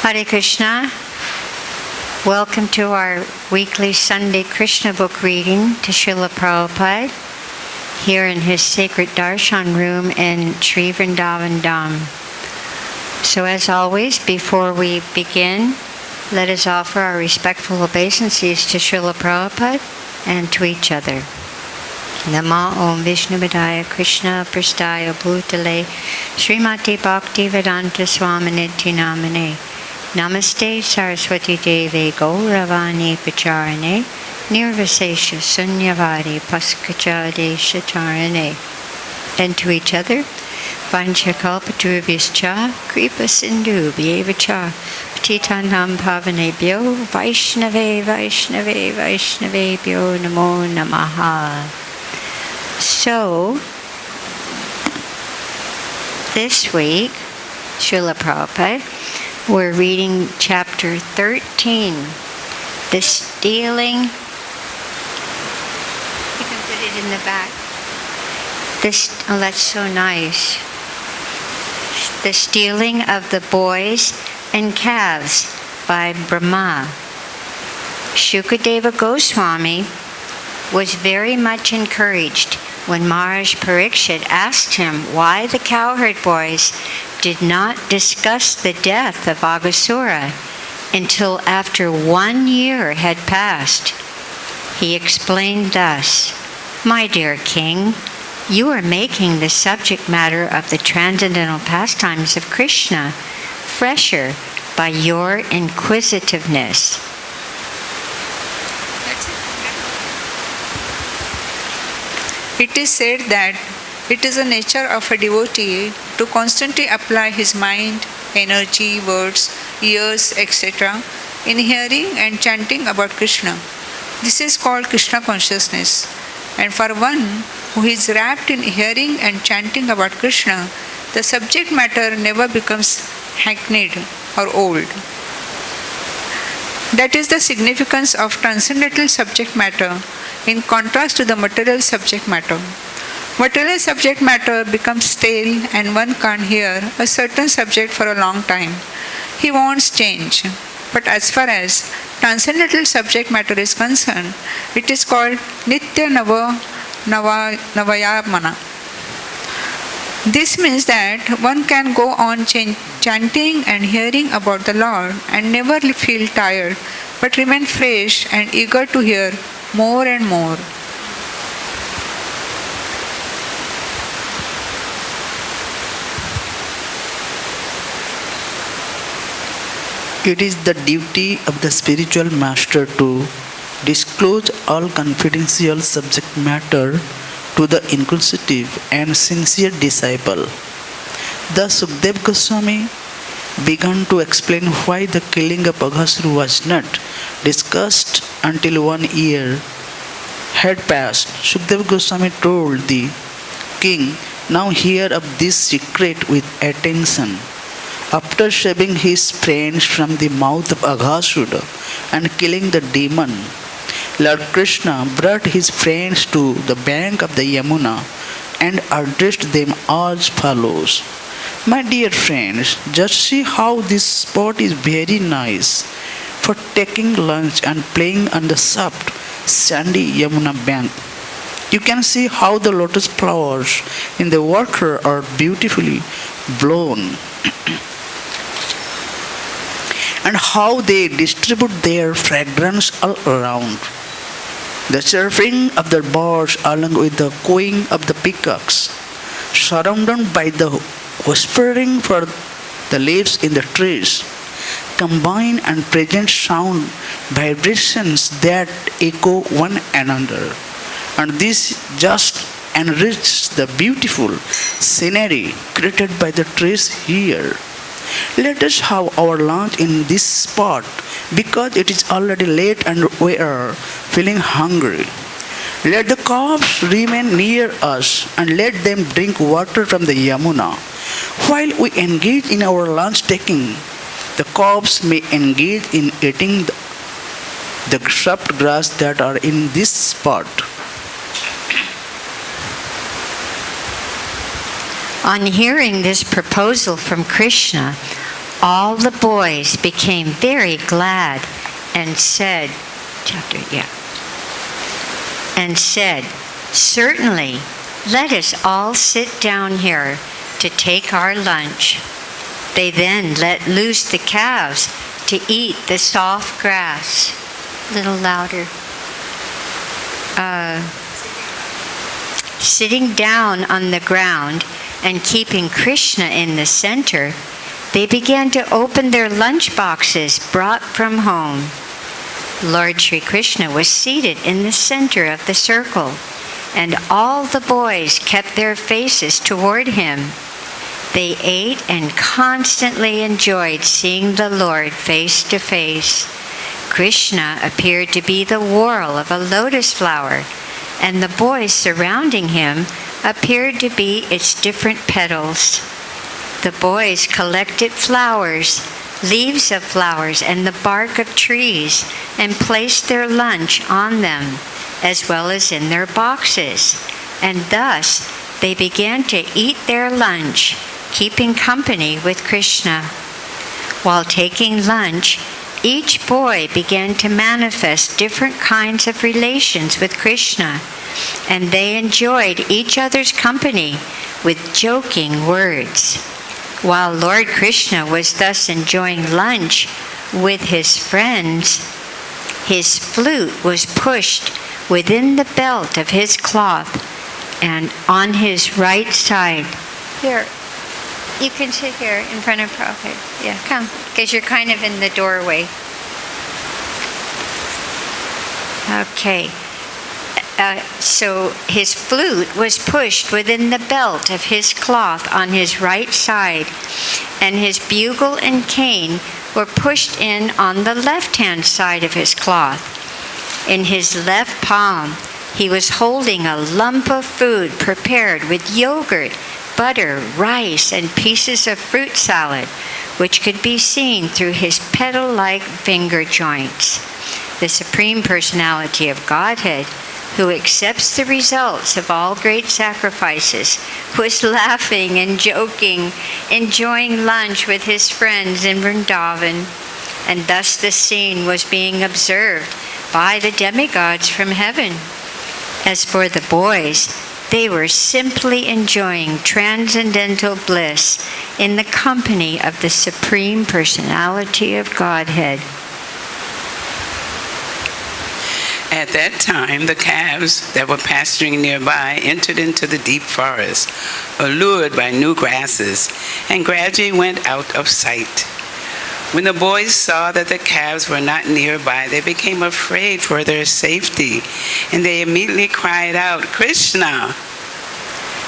Hare Krishna. Welcome to our weekly Sunday Krishna book reading to Srila Prabhupada here in his sacred darshan room in Sri Vrindavan Dham. So as always, before we begin, let us offer our respectful obeisances to Srila Prabhupada and to each other. Nama Om Vishnuvadaya Krishna Prastaya Bhutale Srimati Bhakti Vedanta Swaminiti Namane Namaste Saraswati Devi Gauravani Pacharane Nirvasesha Sunyavadi Paskacha Deshatarane. And to each other, Vanchakalpatrubhyascha Kripa Sindhu Bhyevacha Patitanam Pavanebhyo Vaishnave Vaishnave Vaishnavebhyo Namo Namaha. So, this week, Srila Prabhupada, we're reading chapter 13, the stealing. You can put it in the back. Oh, that's so nice. The stealing of the boys and calves by Brahma. Shukadeva Goswami was very much encouraged when Maharaj Parikshit asked him why the cowherd boys did not discuss the death of Aghasura until after 1 year had passed. He explained thus, "My dear king, you are making the subject matter of the transcendental pastimes of Krishna fresher by your inquisitiveness." It is said that it is the nature of a devotee to constantly apply his mind, energy, words, ears, etc. in hearing and chanting about Krishna. This is called Krishna consciousness. And for one who is wrapped in hearing and chanting about Krishna, the subject matter never becomes hackneyed or old. That is the significance of transcendental subject matter in contrast to the material subject matter. Material subject matter becomes stale and one can't hear a certain subject for a long time. He wants change. But as far as transcendental subject matter is concerned, it is called Nitya Navayamana. This means that one can go on chanting and hearing about the Lord and never feel tired, but remain fresh and eager to hear more and more. It is the duty of the spiritual master to disclose all confidential subject matter to the inquisitive and sincere disciple. Thus, Sukadeva Goswami began to explain why the killing of Aghasura was not discussed until 1 year had passed. Sukadeva Goswami told the king, "Now hear of this secret with attention. After saving his friends from the mouth of Aghasura and killing the demon, Lord Krishna brought his friends to the bank of the Yamuna and addressed them as follows. My dear friends, just see how this spot is very nice for taking lunch and playing on the soft, sandy Yamuna bank. You can see how the lotus flowers in the water are beautifully blown and how they distribute their fragrance all around. The chirping of the birds along with the cooing of the peacocks, surrounded by the whispering for the leaves in the trees, combine and present sound vibrations that echo one another. And this just enriches the beautiful scenery created by the trees here. Let us have our lunch in this spot because it is already late and we are feeling hungry. Let the calves remain near us and let them drink water from the Yamuna. While we engage in our lunch taking, the calves may engage in eating the soft grass that are in this spot." On hearing this proposal from Krishna, all the boys became very glad and said, "Certainly, let us all sit down here to take our lunch." They then let loose the calves to eat the soft grass. A little louder. Sitting down on the ground and keeping Krishna in the center, they began to open their lunch boxes brought from home. Lord Sri Krishna was seated in the center of the circle, and all the boys kept their faces toward him. They ate and constantly enjoyed seeing the Lord face to face. Krishna appeared to be the whorl of a lotus flower, and the boys surrounding him appeared to be its different petals. The boys collected flowers, leaves of flowers, and the bark of trees, and placed their lunch on them, as well as in their boxes. And thus they began to eat their lunch, keeping company with Krishna. While taking lunch, each boy began to manifest different kinds of relations with Krishna, and they enjoyed each other's company with joking words. While Lord Krishna was thus enjoying lunch with his friends, his flute was pushed within the belt of his cloth and on his right side. Here, you can sit here in front of Prabhupada. Yeah, come, because you're kind of in the doorway. Okay. So his flute was pushed within the belt of his cloth on his right side, and his bugle and cane were pushed in on the left-hand side of his cloth. In his left palm, he was holding a lump of food prepared with yogurt, butter, rice, and pieces of fruit salad, which could be seen through his petal-like finger joints. The Supreme Personality of Godhead, who accepts the results of all great sacrifices, was laughing and joking, enjoying lunch with his friends in Vrindavan, and thus the scene was being observed by the demigods from heaven. As for the boys, they were simply enjoying transcendental bliss in the company of the Supreme Personality of Godhead. At that time, the calves that were pasturing nearby entered into the deep forest, allured by new grasses, and gradually went out of sight. When the boys saw that the calves were not nearby, they became afraid for their safety, and they immediately cried out, "Krishna!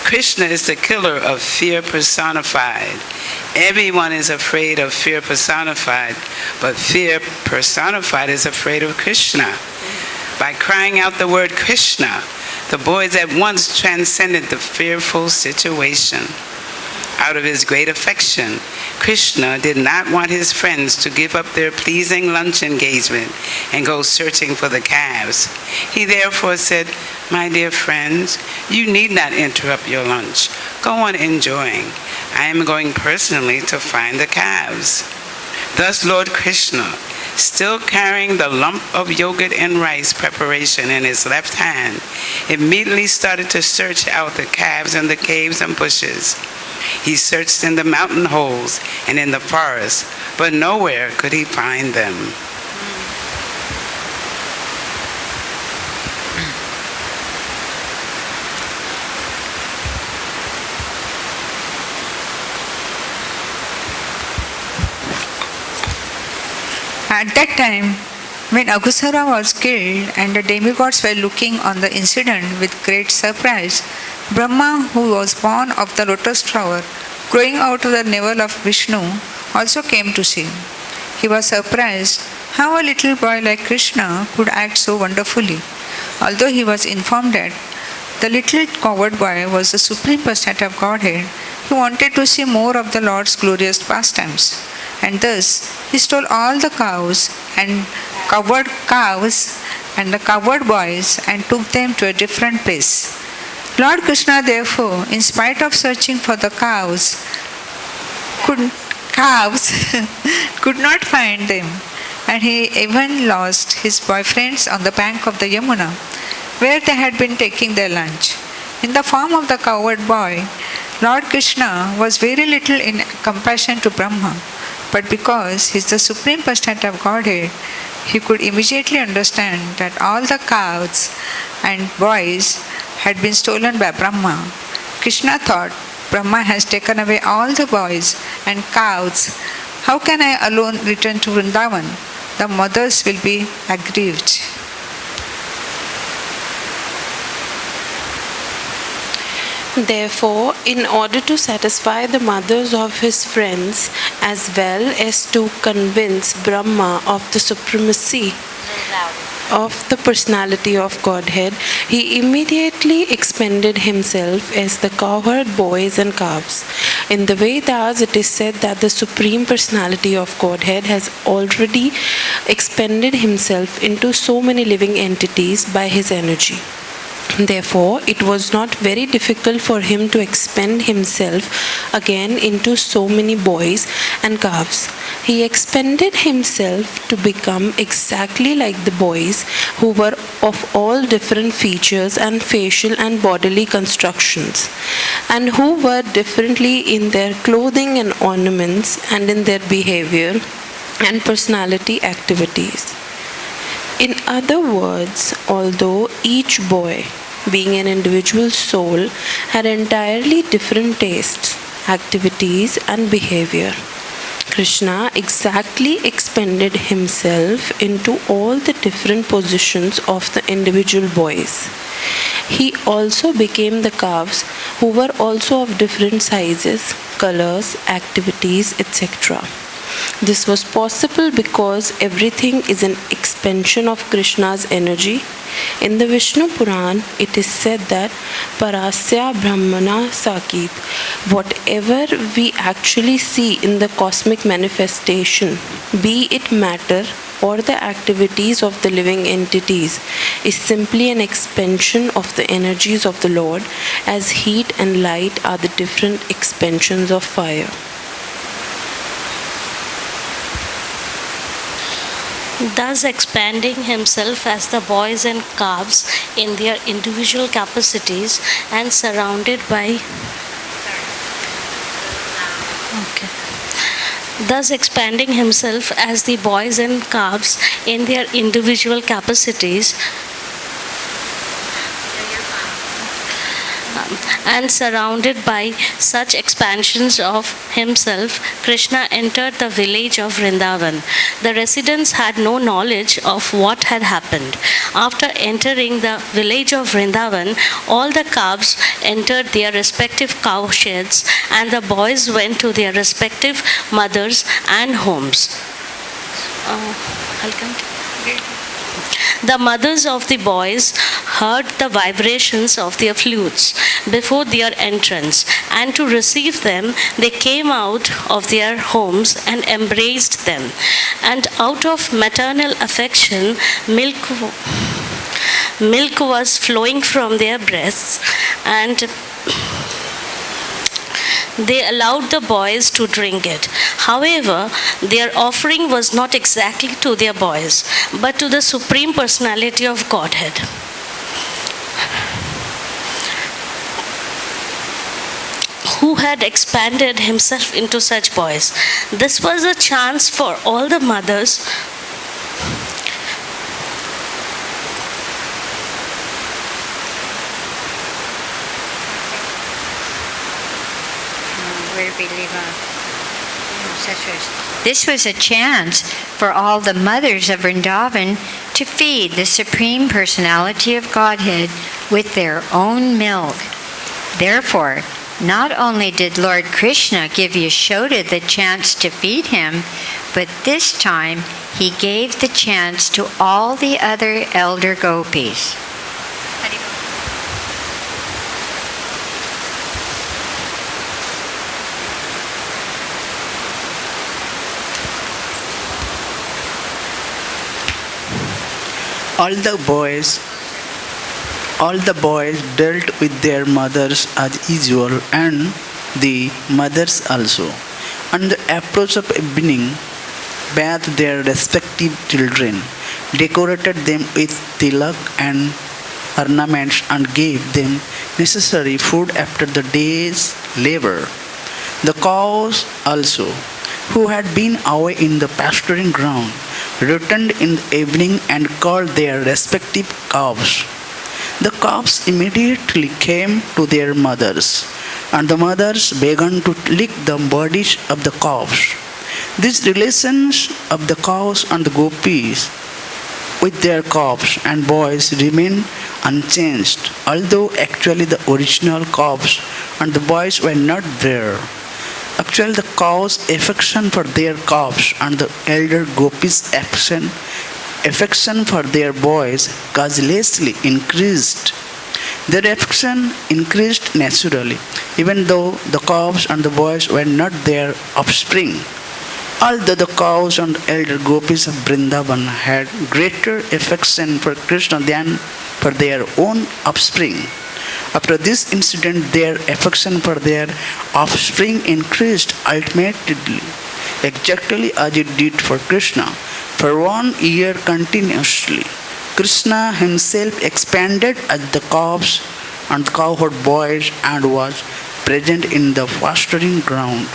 Krishna is the killer of fear personified. Everyone is afraid of fear personified, but fear personified is afraid of Krishna." By crying out the word Krishna, the boys at once transcended the fearful situation. Out of his great affection, Krishna did not want his friends to give up their pleasing lunch engagement and go searching for the calves. He therefore said, "My dear friends, you need not interrupt your lunch. Go on enjoying. I am going personally to find the calves." Thus Lord Krishna, still carrying the lump of yogurt and rice preparation in his left hand, immediately started to search out the calves in the caves and bushes. He searched in the mountain holes and in the forest, but nowhere could he find them. At that time, when Agusara was killed and the demigods were looking on the incident with great surprise, Brahma, who was born of the lotus flower growing out of the navel of Vishnu, also came to see. He was surprised how a little boy like Krishna could act so wonderfully. Although he was informed that the little coward boy was the Supreme Personality of Godhead, he wanted to see more of the Lord's glorious pastimes. And thus he stole all the cows and the coward boys and took them to a different place. Lord Krishna therefore, in spite of searching for the cows, calves could not find them, and he even lost his boyfriends on the bank of the Yamuna, where they had been taking their lunch. In the form of the cowherd boy, Lord Krishna was very little in comparison to Brahma, but because he is the Supreme Personality of Godhead, he could immediately understand that all the cows and boys had been stolen by Brahma. Krishna thought, Brahma has taken away all the boys and cows. How can I alone return to Vrindavan? The mothers will be aggrieved. Therefore, in order to satisfy the mothers of his friends, as well as to convince Brahma of the supremacy of the personality of Godhead, he immediately expended himself as the cowherd boys and calves. In the Vedas, it is said that the Supreme Personality of Godhead has already expended himself into so many living entities by his energy. Therefore, it was not very difficult for him to expend himself again into so many boys and calves. He expended himself to become exactly like the boys, who were of all different features and facial and bodily constructions, and who were differently in their clothing and ornaments and in their behavior and personality activities. In other words, although each boy, being an individual soul, had entirely different tastes, activities, and behavior, Krishna exactly expended himself into all the different positions of the individual boys. He also became the calves, who were also of different sizes, colors, activities, etc. This was possible because everything is an expansion of Krishna's energy. In the Vishnu Puran, it is said that Parasya Brahmana Sakit. Whatever we actually see in the cosmic manifestation, be it matter or the activities of the living entities, is simply an expansion of the energies of the Lord, as heat and light are the different expansions of fire. Thus expanding himself as the boys and calves in their individual capacities and surrounded by Thus expanding himself as the boys and calves in their individual capacities and surrounded by such expansions of himself, Krishna entered the village of Vrindavan. The residents had no knowledge of what had happened. After entering the village of Vrindavan, all the calves entered their respective cow sheds, and the boys went to their respective mothers and homes. The mothers of the boys heard the vibrations of their flutes before their entrance, and to receive them, they came out of their homes and embraced them. And out of maternal affection, milk was flowing from their breasts, and they allowed the boys to drink it. However, their offering was not exactly to their boys, but to the Supreme Personality of Godhead, who had expanded himself into such boys. This was a chance for all the mothers This was a chance for all the mothers of Vrindavan to feed the Supreme Personality of Godhead with their own milk. Therefore, not only did Lord Krishna give Yashoda the chance to feed him, but this time he gave the chance to all the other elder gopis. All the boys dealt with their mothers as usual, and the mothers also. On the approach of evening, bathed their respective children, decorated them with tilak and ornaments, and gave them necessary food after the day's labor. The cows also, who had been away in the pasturing ground, returned in the evening and called their respective calves. The calves immediately came to their mothers, and the mothers began to lick the bodies of the calves. These relations of the cows and the gopis with their calves and boys remained unchanged, although actually the original calves and the boys were not there. Actually, the cows' affection for their calves and the elder gopis' affection for their boys causelessly increased. Their affection increased naturally, even though the calves and the boys were not their offspring. Although the cows and elder gopis of Vrindavan had greater affection for Krishna than for their own offspring, after this incident their affection for their offspring increased ultimately, exactly as it did for Krishna. For 1 year continuously, Krishna himself expanded at the calves and cowherd boys and was present in the pasturing ground.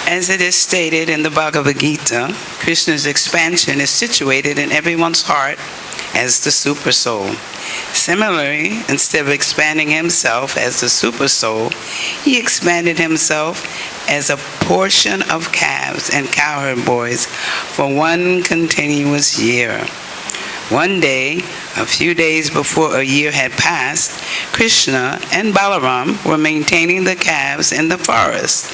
As it is stated in the Bhagavad-Gita, Krishna's expansion is situated in everyone's heart as the super soul. Similarly, instead of expanding himself as the super soul, he expanded himself as a portion of calves and cowherd boys for 1 continuous year. One day, a few days before a year had passed, Krishna and Balaram were maintaining the calves in the forest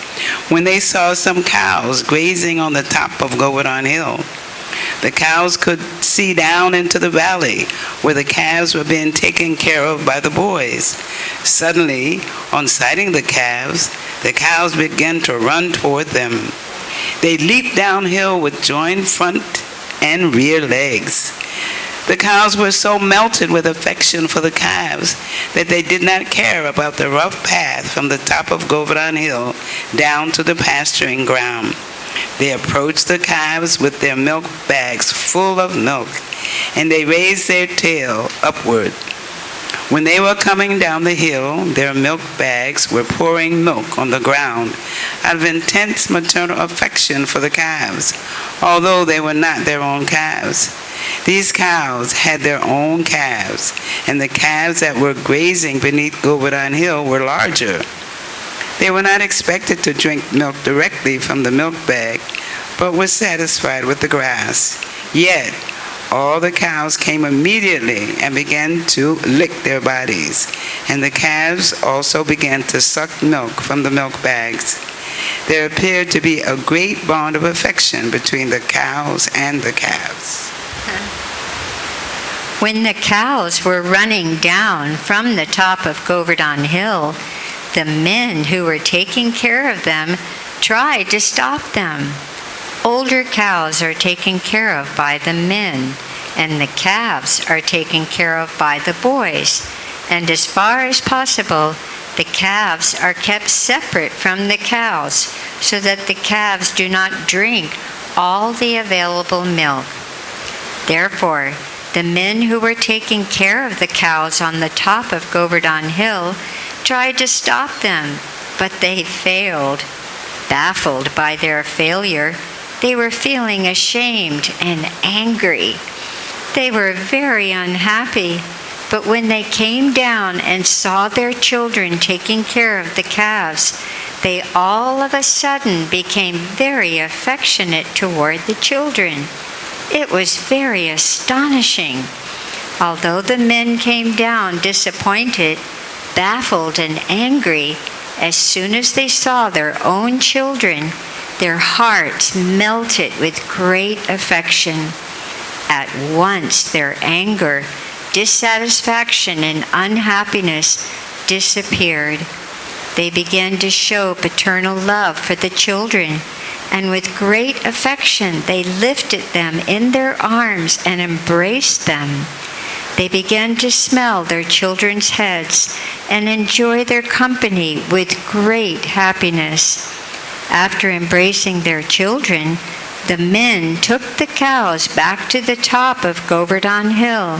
when they saw some cows grazing on the top of Govardhan Hill. The cows could see down into the valley where the calves were being taken care of by the boys. Suddenly, on sighting the cows began to run toward them. They leaped downhill with joined front and rear legs. The cows were so melted with affection for the calves that they did not care about the rough path from the top of Govardhan Hill down to the pasturing ground. They approached the calves with their milk bags full of milk, and they raised their tail upward. When they were coming down the hill, their milk bags were pouring milk on the ground out of intense maternal affection for the calves, although they were not their own calves. These cows had their own calves, and the calves that were grazing beneath Govardhan Hill were larger. They were not expected to drink milk directly from the milk bag, but were satisfied with the grass. Yet, all the cows came immediately and began to lick their bodies, and the calves also began to suck milk from the milk bags. There appeared to be a great bond of affection between the cows and the calves. When the cows were running down from the top of Govardhan Hill, the men who were taking care of them tried to stop them. Older cows are taken care of by the men, and the calves are taken care of by the boys. And as far as possible, the calves are kept separate from the cows, so that the calves do not drink all the available milk. Therefore, the men who were taking care of the cows on the top of Govardhan Hill tried to stop them, but they failed. Baffled by their failure, they were feeling ashamed and angry. They were very unhappy, but when they came down and saw their children taking care of the calves, they all of a sudden became very affectionate toward the children. It was very astonishing. Although the men came down disappointed, baffled, and angry, as soon as they saw their own children, their hearts melted with great affection. At once their anger, dissatisfaction, and unhappiness disappeared. They began to show paternal love for the children, and with great affection they lifted them in their arms and embraced them. they began to smell their children's heads and enjoy their company with great happiness. After embracing their children, the men took the cows back to the top of Govardhan Hill.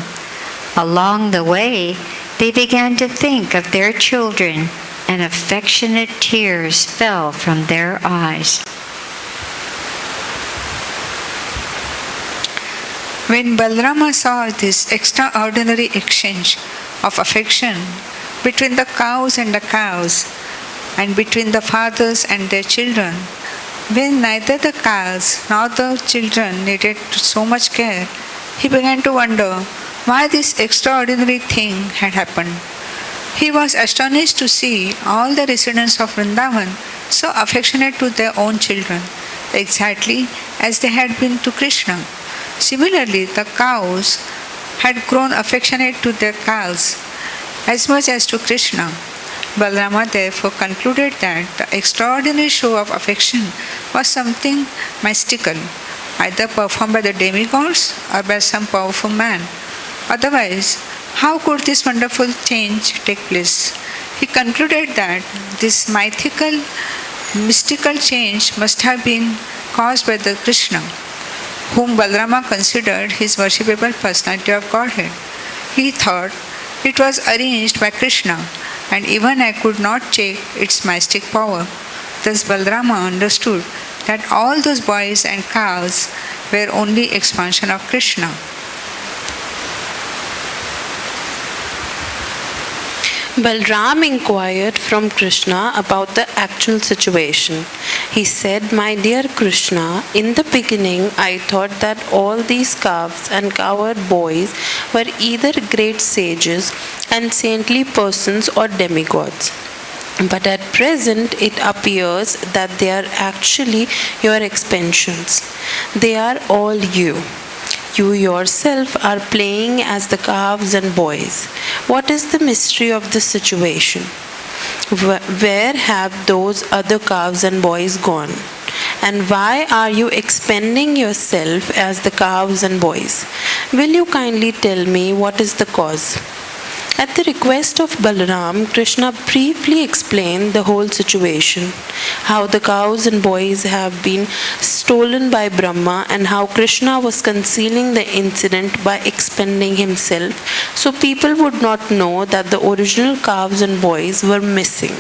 Along the way, they began to think of their children, and affectionate tears fell from their eyes. When Balarama saw this extraordinary exchange of affection between the cows and between the fathers and their children, when neither the cows nor the children needed so much care, he began to wonder why this extraordinary thing had happened. He was astonished to see all the residents of Vrindavan so affectionate to their own children, exactly as they had been to Krishna. Similarly, the cows had grown affectionate to their calves as much as to Krishna. Balarama therefore concluded that the extraordinary show of affection was something mystical, either performed by the demigods or by some powerful man. Otherwise, how could this wonderful change take place? He concluded that this mystical change must have been caused by the Krishna, whom Balarama considered his worshipable personality of Godhead. He thought it was arranged by Krishna, and even I could not check its mystic power. Thus Balarama understood that all those boys and cows were only expansion of Krishna. Balram inquired from Krishna about the actual situation. He said, "My dear Krishna, in the beginning I thought that all these calves and cowherd boys were either great sages and saintly persons or demigods. But at present it appears that they are actually your expansions. They are all you. You yourself are playing as the calves and boys. What is the mystery of this situation? Where have those other calves and boys gone? And why are you expending yourself as the calves and boys? Will you kindly tell me what is the cause?" At the request of Balaram, Krishna briefly explained the whole situation, how the cows and boys have been stolen by Brahma and how Krishna was concealing the incident by expending himself so people would not know that the original calves and boys were missing.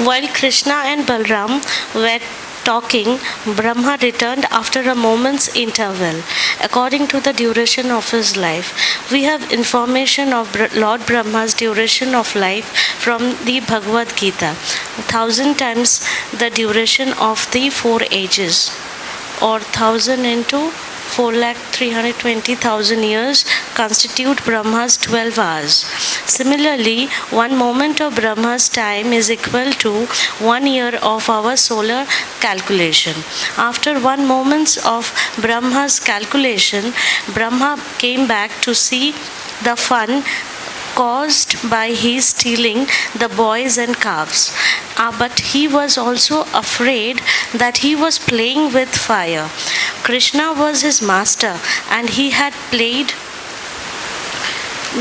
While Krishna and Balram were talking, Brahma returned after a moment's interval. According to the duration of his life, we have information of Lord Brahma's duration of life from the Bhagavad-Gita, 1,000 times the duration of the 4 ages, or 1,000 into 4,320,000 years constitute Brahma's 12 hours. Similarly, 1 moment of Brahma's time is equal to 1 year of our solar calculation. After 1 moment of Brahma's calculation, Brahma came back to see the fun caused by his stealing the boys and calves. But he was also afraid that he was playing with fire. Krishna was his master and he had played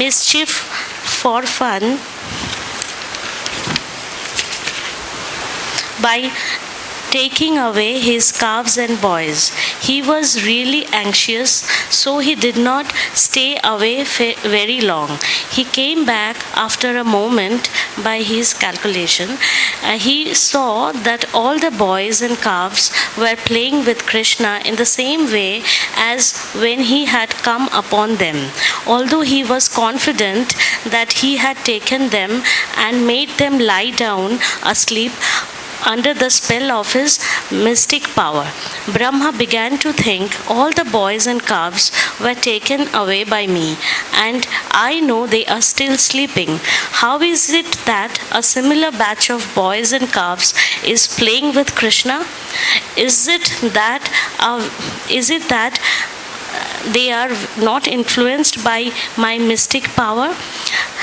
mischief for fun by taking away his calves and boys. He was really anxious, so he did not stay away very long. He came back after a moment by his calculation. He saw that all the boys and calves were playing with Krishna in the same way as when he had come upon them. Although he was confident that he had taken them and made them lie down asleep under the spell of his mystic power, Brahma began to think all the boys and calves were taken away by me, and I know they are still sleeping. How is it that a similar batch of boys and calves is playing with Krishna? Is it that they are not influenced by my mystic power?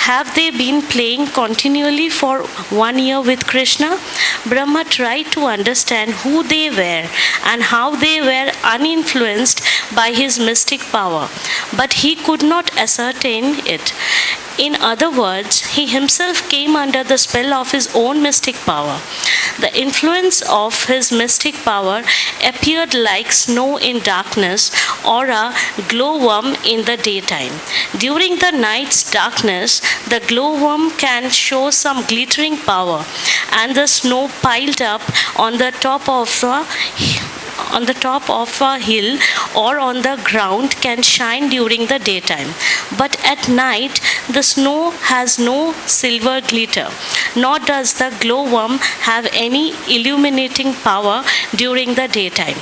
Have they been playing continually for 1 year with Krishna? Brahma tried to understand who they were and how they were uninfluenced by his mystic power, but he could not ascertain it. In other words, he himself came under the spell of his own mystic power. The influence of his mystic power appeared like snow in darkness or a glowworm in the daytime. During the night's darkness, the glowworm can show some glittering power, and the snow piled up on the top of a hill or on the ground can shine during the daytime. But at night, the snow has no silver glitter, nor does the glowworm have any illuminating power during the daytime.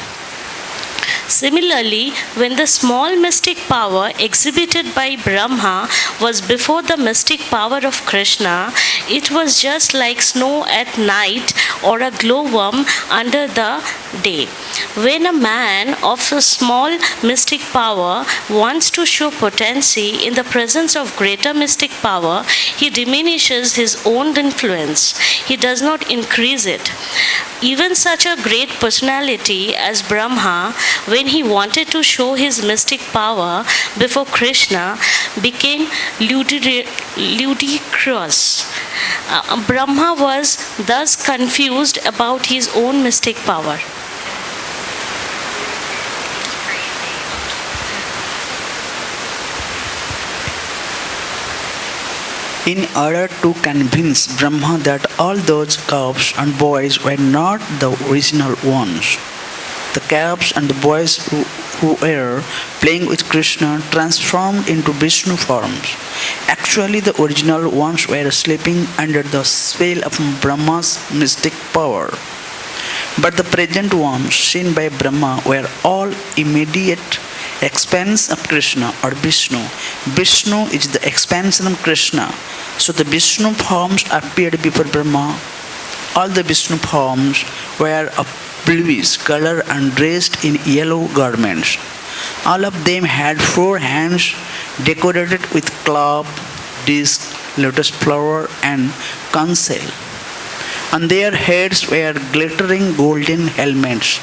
Similarly, when the small mystic power exhibited by Brahma was before the mystic power of Krishna, it was just like snow at night or a glowworm under the day. When a man of a small mystic power wants to show potency in the presence of greater mystic power, he diminishes his own influence. He does not increase it. Even such a great personality as Brahma, when he wanted to show his mystic power before Krishna, became ludicrous. Brahma was thus confused about his own mystic power. In order to convince Brahma that all those calves and boys were not the original ones, the calves and the boys who were playing with Krishna transformed into Vishnu forms. Actually, the original ones were sleeping under the spell of Brahma's mystic power. But the present ones seen by Brahma were all immediate expansion of Krishna or Vishnu. Vishnu is the expansion of Krishna. So the Vishnu forms appeared before Brahma. All the Vishnu forms were of bluish color and dressed in yellow garments. All of them had 4 hands decorated with club, disc, lotus flower and conch shell. On their heads were glittering golden helmets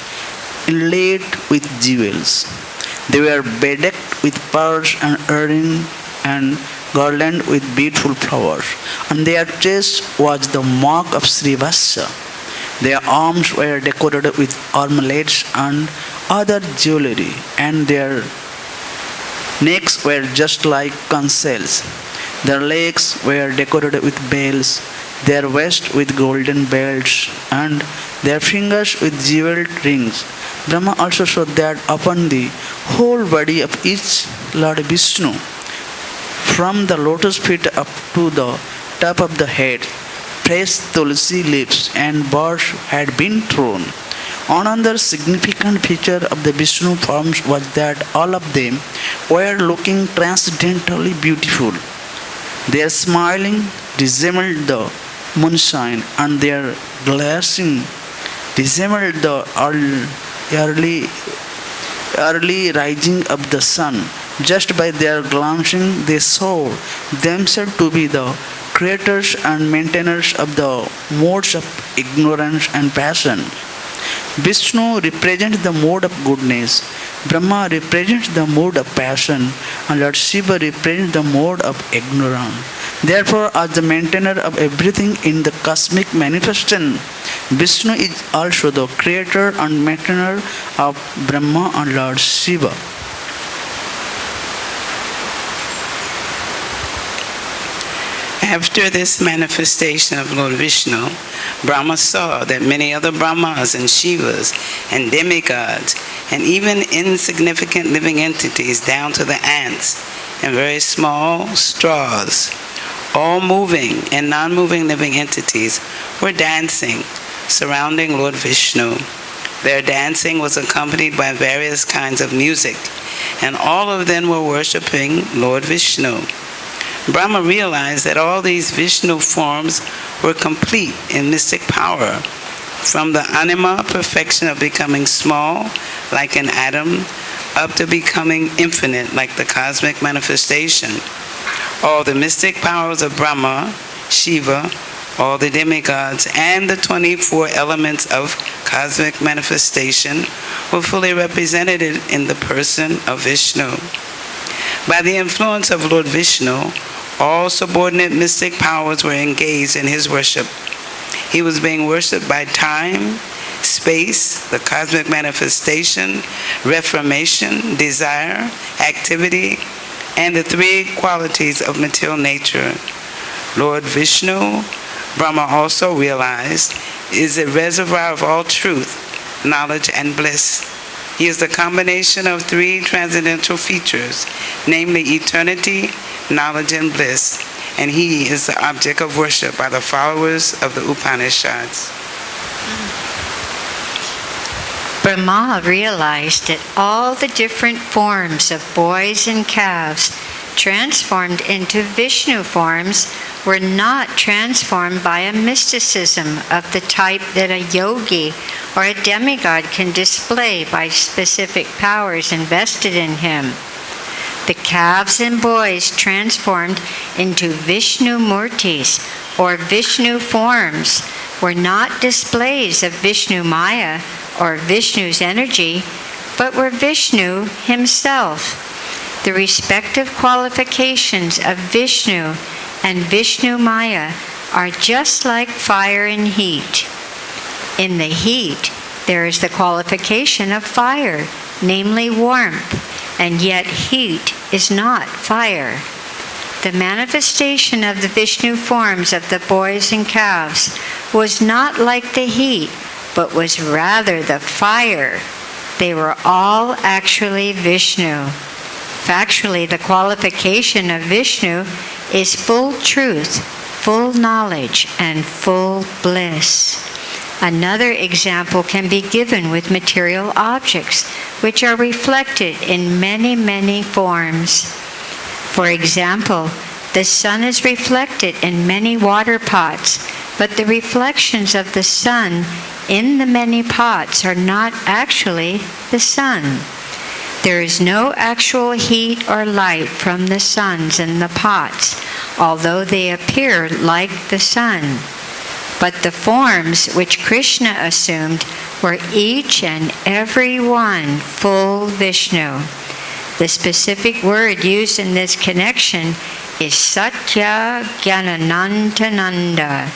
inlaid with jewels. They were bedecked with pearls and earrings and garlanded with beautiful flowers. On their chests was the mark of Srivasa. Their arms were decorated with armlets and other jewelry, and their necks were just like conch shells. Their legs were decorated with bells, their waist with golden belts, and their fingers with jeweled rings. Brahma also saw that upon the whole body of each Lord Vishnu, from the lotus feet up to the top of the head, fresh tulsi leaves and bars had been thrown. Another significant feature of the Vishnu forms was that all of them were looking transcendently beautiful. Their smiling resembled the moonshine, and their glancing resembled the early rising of the sun. Just by their glancing, they saw themselves to be the creators and maintainers of the modes of ignorance and passion. Vishnu represents the mode of goodness, Brahma represents the mode of passion, and Lord Shiva represents the mode of ignorance. Therefore, as the maintainer of everything in the cosmic manifestation, Vishnu is also the creator and maintainer of Brahma and Lord Shiva. After this manifestation of Lord Vishnu, Brahma saw that many other Brahmas and Shivas and demigods and even insignificant living entities down to the ants and very small straws, all moving and non-moving living entities, were dancing, surrounding Lord Vishnu. Their dancing was accompanied by various kinds of music, and all of them were worshipping Lord Vishnu. Brahma realized that all these Vishnu forms were complete in mystic power, from the anima perfection of becoming small, like an atom, up to becoming infinite like the cosmic manifestation. All the mystic powers of Brahma, Shiva, all the demigods, and the 24 elements of cosmic manifestation were fully represented in the person of Vishnu. By the influence of Lord Vishnu, all subordinate mystic powers were engaged in his worship. He was being worshipped by time, space, the cosmic manifestation, reformation, desire, activity, and the three qualities of material nature. Lord Vishnu, Brahma also realized, is a reservoir of all truth, knowledge, and bliss. He is the combination of three transcendental features, namely eternity, knowledge, and bliss, and he is the object of worship by the followers of the Upanishads. Brahma realized that all the different forms of boys and calves transformed into Vishnu forms were not transformed by a mysticism of the type that a yogi or a demigod can display by specific powers invested in him. The calves and boys transformed into Vishnu Murtis, or Vishnu forms, were not displays of Vishnu Maya or Vishnu's energy, but were Vishnu himself. The respective qualifications of Vishnu and Vishnu Maya are just like fire and heat. In the heat, there is the qualification of fire, namely warmth, and yet heat is not fire. The manifestation of the Vishnu forms of the boys and calves was not like the heat, but was rather the fire. They were all actually Vishnu. Factually, the qualification of Vishnu is full truth, full knowledge, and full bliss. Another example can be given with material objects, which are reflected in many, many forms. For example, the sun is reflected in many water pots, but the reflections of the sun in the many pots are not actually the sun. There is no actual heat or light from the suns in the pots, although they appear like the sun. But the forms which Krishna assumed were each and every one full Vishnu. The specific word used in this connection is Satya Gyananantananda.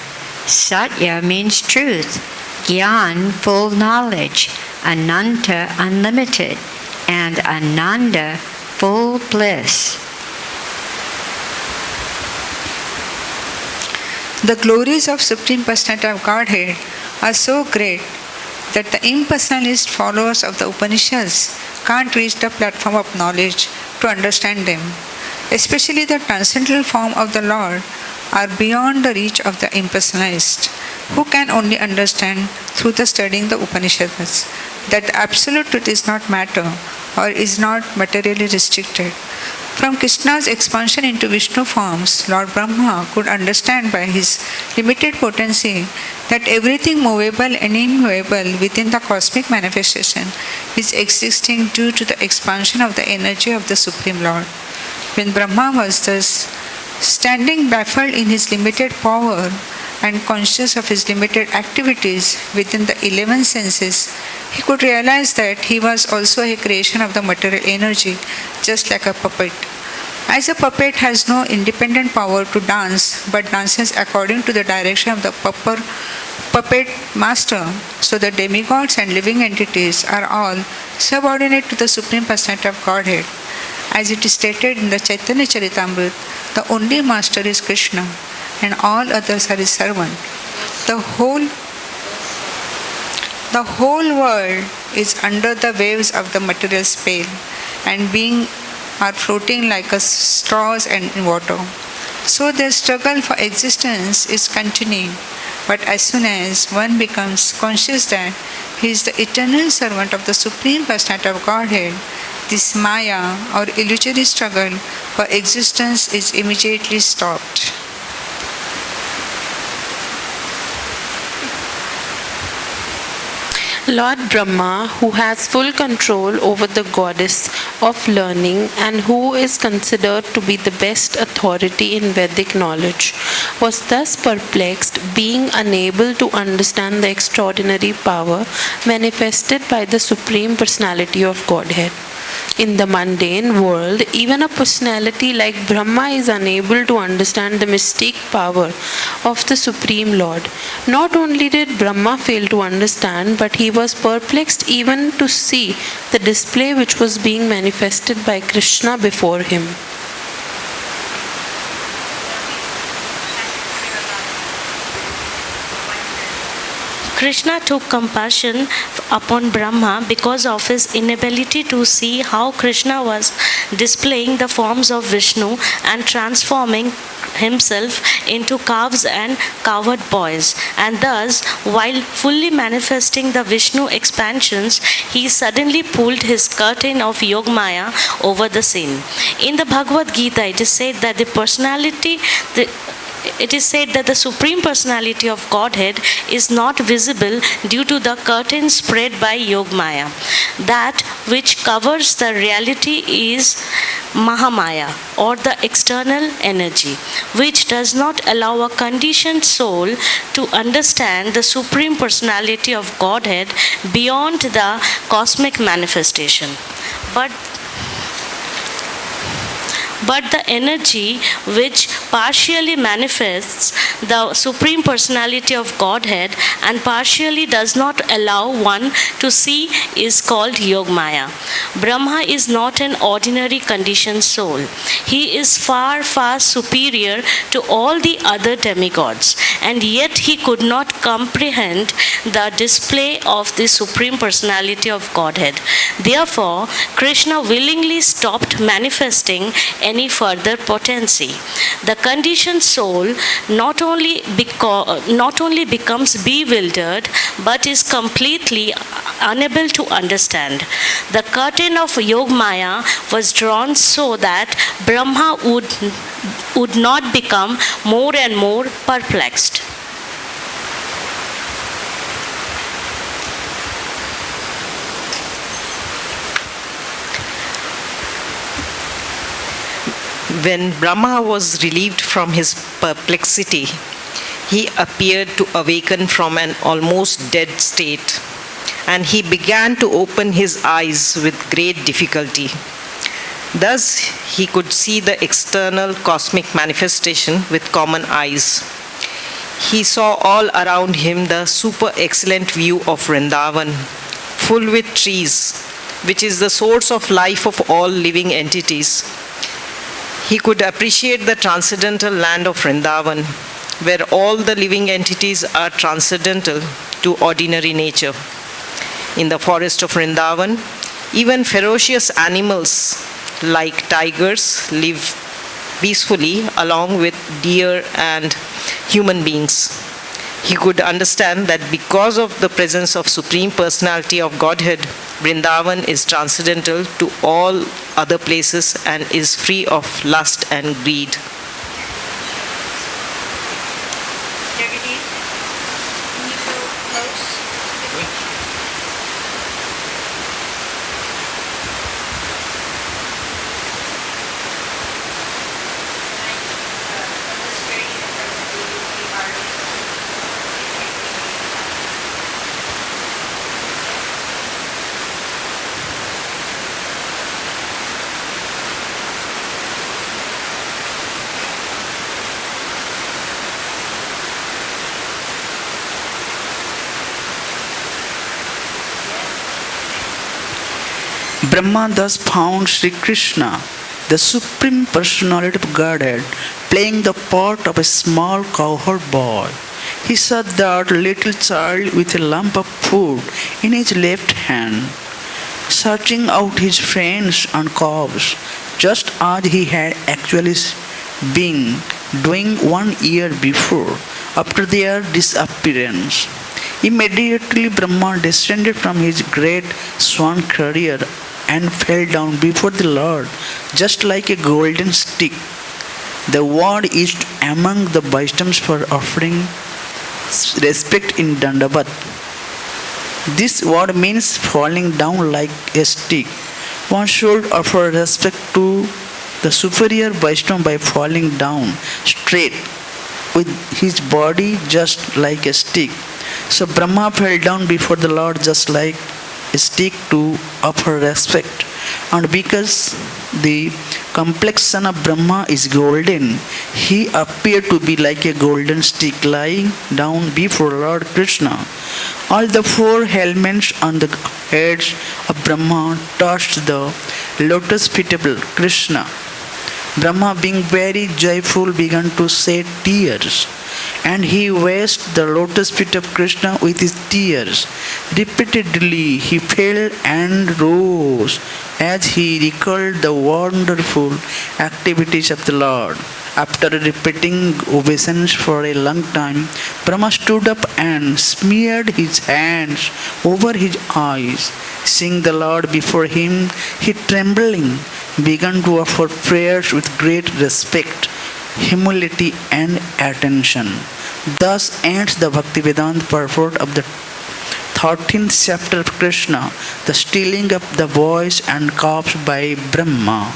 Satya means truth, Gyan, full knowledge, Ananta, unlimited, and Ananda, full bliss. The glories of Supreme Personality of Godhead are so great that the impersonalist followers of the Upanishads can't reach the platform of knowledge to understand them. Especially the transcendental form of the Lord are beyond the reach of the impersonalist, who can only understand through the studying the Upanishads that the absolute truth is not matter or is not materially restricted. From Krishna's expansion into Vishnu forms, Lord Brahma could understand by his limited potency that everything movable and immovable within the cosmic manifestation is existing due to the expansion of the energy of the Supreme Lord. When Brahma was thus standing baffled in his limited power and conscious of his limited activities within the 11 senses, he could realize that he was also a creation of the material energy, just like a puppet. As a puppet has no independent power to dance, but dances according to the direction of the puppet master, so the demigods and living entities are all subordinate to the Supreme Personality of Godhead. As it is stated in the Chaitanya Charitamrita, the only master is Krishna, and all others are his servant. The whole world is under the waves of the material spell, and being are floating like a straws in water. So their struggle for existence is continuing. But as soon as one becomes conscious that he is the eternal servant of the Supreme Personality of Godhead, this Maya or illusory struggle for existence is immediately stopped. Lord Brahma, who has full control over the goddess of learning and who is considered to be the best authority in Vedic knowledge, was thus perplexed, being unable to understand the extraordinary power manifested by the Supreme Personality of Godhead. In the mundane world, even a personality like Brahma is unable to understand the mystic power of the Supreme Lord. Not only did Brahma fail to understand, but he was perplexed even to see the display which was being manifested by Krishna before him. Krishna took compassion upon Brahma because of his inability to see how Krishna was displaying the forms of Vishnu and transforming himself into calves and cowherd boys. And thus, while fully manifesting the Vishnu expansions, he suddenly pulled his curtain of Yogmaya over the scene. In the Bhagavad-Gita, it is said that the Supreme Personality of Godhead is not visible due to the curtain spread by Yogmaya. That which covers the reality is Mahamaya, or the external energy, which does not allow a conditioned soul to understand the Supreme Personality of Godhead beyond the cosmic manifestation. But the energy which partially manifests the Supreme Personality of Godhead and partially does not allow one to see is called Yogmaya. Brahma is not an ordinary conditioned soul. He is far, far superior to all the other demigods, and yet he could not comprehend the display of the Supreme Personality of Godhead. Therefore, Krishna willingly stopped manifesting any further potency. The conditioned soul not only becomes bewildered, but is completely unable to understand. The curtain of Yogmaya was drawn so that Brahma would not become more and more perplexed. When Brahma was relieved from his perplexity, he appeared to awaken from an almost dead state, and he began to open his eyes with great difficulty. Thus, he could see the external cosmic manifestation with common eyes. He saw all around him the super excellent view of Vrindavan, full with trees, which is the source of life of all living entities. He could appreciate the transcendental land of Vrindavan, where all the living entities are transcendental to ordinary nature. In the forest of Vrindavan, even ferocious animals like tigers live peacefully along with deer and human beings. He could understand that because of the presence of Supreme Personality of Godhead, Vrindavan is transcendental to all other places and is free of lust and greed. Brahma thus found Sri Krishna, the Supreme Personality of Godhead, playing the part of a small cowherd boy. He saw that little child with a lump of food in his left hand, searching out his friends and calves, just as he had actually been doing 1 year before, after their disappearance. Immediately Brahma descended from his great swan career and fell down before the Lord, just like a golden stick. The word is among the Vaishnavas for offering respect in Dandavat. This word means falling down like a stick. One should offer respect to the superior Vaishnava by falling down straight with his body just like a stick. So Brahma fell down before the Lord just like a stick to offer respect. And because the complexion of Brahma is golden, he appeared to be like a golden stick lying down before Lord Krishna. All the four helmets on the heads of Brahma touched the lotus feet of Krishna. Brahma, being very joyful, began to shed tears, and he washed the lotus feet of Krishna with his tears. Repeatedly he fell and rose as he recalled the wonderful activities of the Lord. After repeating obeisance for a long time, Brahma stood up and smeared his hands over his eyes. Seeing the Lord before him, he trembling began to offer prayers with great respect, humility and attention. Thus ends the Bhakti-Vedanta purport of the 13th chapter of Krishna, the stealing of the boys and calves by Brahma.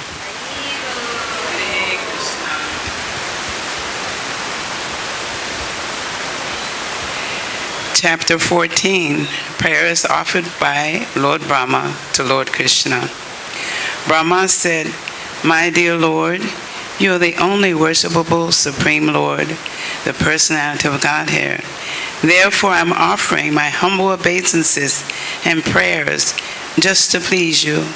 Chapter 14, prayers offered by Lord Brahma to Lord Krishna. Brahma said, "My dear Lord, you are the only worshipable Supreme Lord, the personality of Godhead. Therefore I am offering my humble obeisances and prayers just to please you.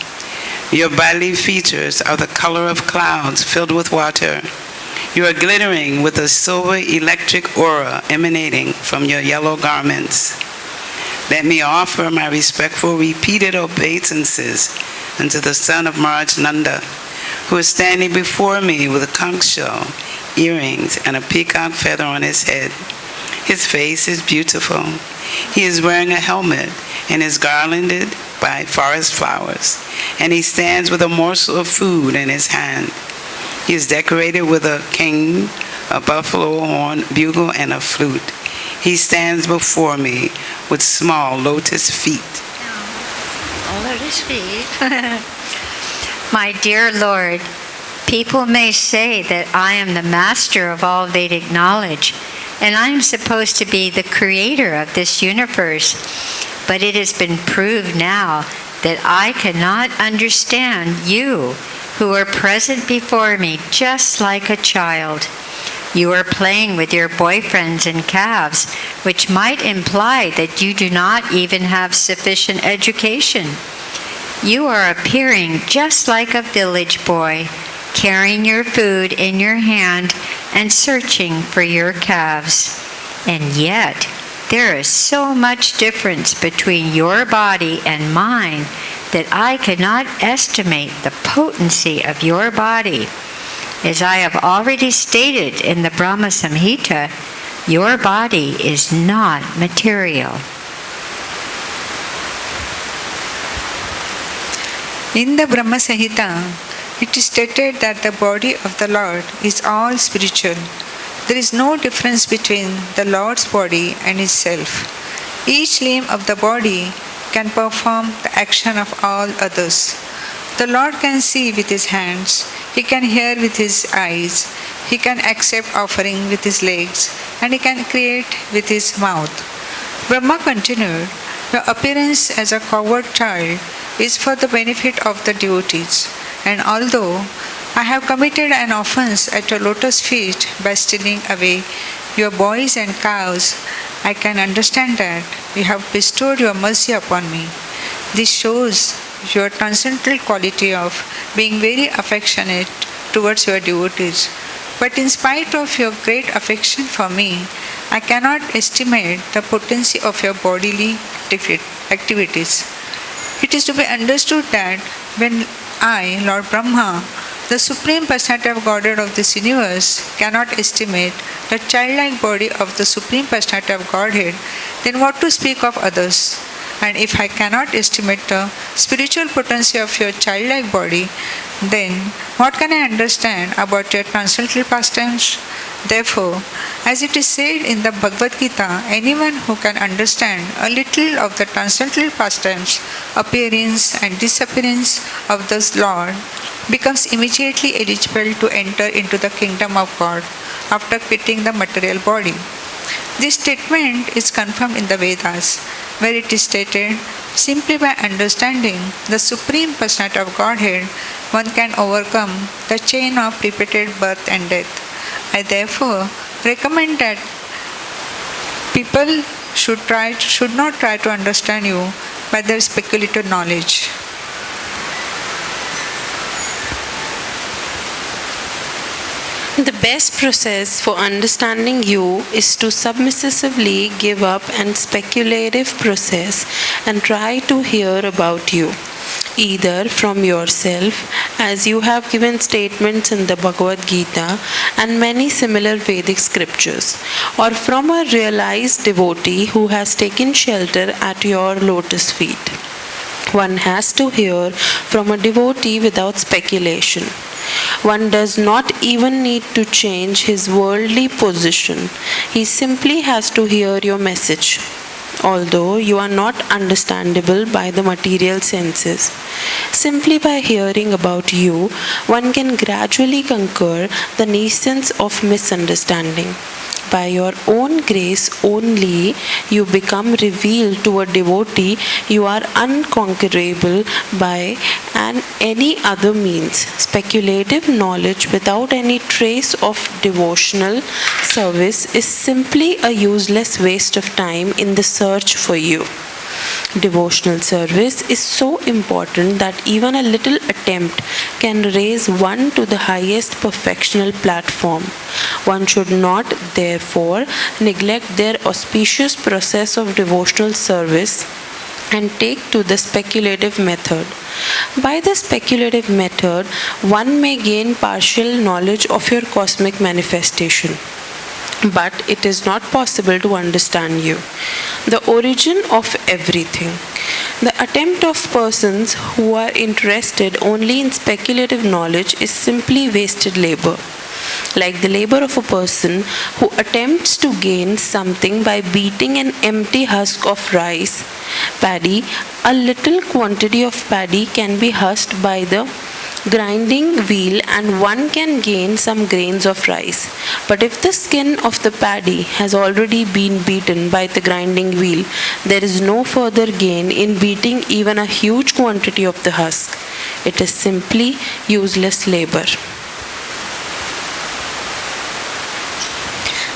Your bodily features are the color of clouds filled with water. You are glittering with a silver electric aura emanating from your yellow garments. Let me offer my respectful repeated obeisances unto the son of Maharaj Nanda, who is standing before me with a conch shell, earrings, and a peacock feather on his head. His face is beautiful. He is wearing a helmet and is garlanded by forest flowers, and he stands with a morsel of food in his hand. He is decorated with a cane, a buffalo horn, bugle, and a flute. He stands before me with small lotus feet." Lotus feet. My dear Lord, people may say that I am the master of all Vedic knowledge, and I am supposed to be the creator of this universe. But it has been proved now that I cannot understand you who are present before me just like a child. You are playing with your boyfriends and calves, which might imply that you do not even have sufficient education. You are appearing just like a village boy, carrying your food in your hand and searching for your calves. And yet, there is so much difference between your body and mine that I cannot estimate the potency of your body. As I have already stated in the Brahma Samhita, your body is not material. In the Brahma Samhita, it is stated that the body of the Lord is all spiritual. There is no difference between the Lord's body and his self. Each limb of the body can perform the action of all others. The Lord can see with his hands, he can hear with his eyes, he can accept offering with his legs, and he can create with his mouth. Brahma continued, "Your appearance as a coward child is for the benefit of the devotees, and although I have committed an offense at your lotus feet by stealing away your boys and cows, I can understand that you have bestowed your mercy upon me. This shows your transcendental quality of being very affectionate towards your devotees. But in spite of your great affection for me, I cannot estimate the potency of your bodily activities. It is to be understood that when I, Lord Brahma, the Supreme Personality of Godhead of this universe, cannot estimate the childlike body of the Supreme Personality of Godhead, then what to speak of others? And if I cannot estimate the spiritual potency of your childlike body, then what can I understand about your transcendental pastimes? Therefore, as it is said in the Bhagavad-Gita, anyone who can understand a little of the transcendental pastimes, appearance and disappearance of the Lord becomes immediately eligible to enter into the kingdom of God after quitting the material body. This statement is confirmed in the Vedas, where it is stated, simply by understanding the Supreme Personality of Godhead, one can overcome the chain of repeated birth and death. I therefore recommend that people should not try to understand you by their speculative knowledge. The best process for understanding you is to submissively give up and speculative process and try to hear about you, either from yourself, as you have given statements in the Bhagavad-Gita and many similar Vedic scriptures, or from a realized devotee who has taken shelter at your lotus feet. One has to hear from a devotee without speculation. One does not even need to change his worldly position. He simply has to hear your message, although you are not understandable by the material senses. Simply by hearing about you, one can gradually conquer the nations of misunderstanding. By your own grace only, you become revealed to a devotee. You are unconquerable by any other means. Speculative knowledge without any trace of devotional service is simply a useless waste of time in the search for you. Devotional service is so important that even a little attempt can raise one to the highest perfectional platform. One should not, therefore, neglect their auspicious process of devotional service and take to the speculative method. By the speculative method, one may gain partial knowledge of your cosmic manifestation, but it is not possible to understand you, the origin of everything. The attempt of persons who are interested only in speculative knowledge is simply wasted labor. Like the labor of a person who attempts to gain something by beating an empty husk of rice, paddy, a little quantity of paddy can be husked by the grinding wheel and one can gain some grains of rice. But if the skin of the paddy has already been beaten by the grinding wheel, there is no further gain in beating even a huge quantity of the husk. It is simply useless labor.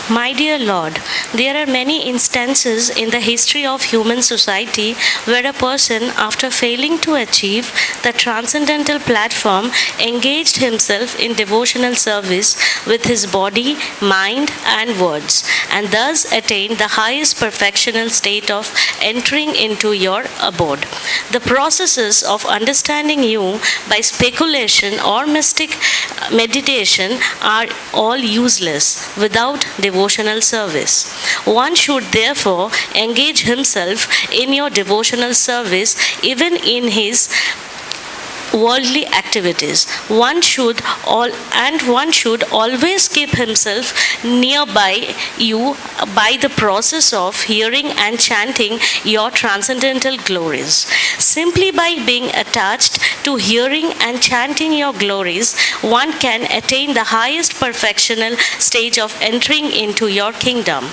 My dear Lord, there are many instances in the history of human society where a person, after failing to achieve the transcendental platform, engaged himself in devotional service with his body, mind, and words, and thus attained the highest perfectional state of entering into your abode. The processes of understanding you by speculation or mystic meditation are all useless without devotional service. One should therefore engage himself in your devotional service even in his worldly activities. One should always keep himself nearby you by the process of hearing and chanting your transcendental glories. Simply by being attached to hearing and chanting your glories, one can attain the highest perfectional stage of entering into your kingdom.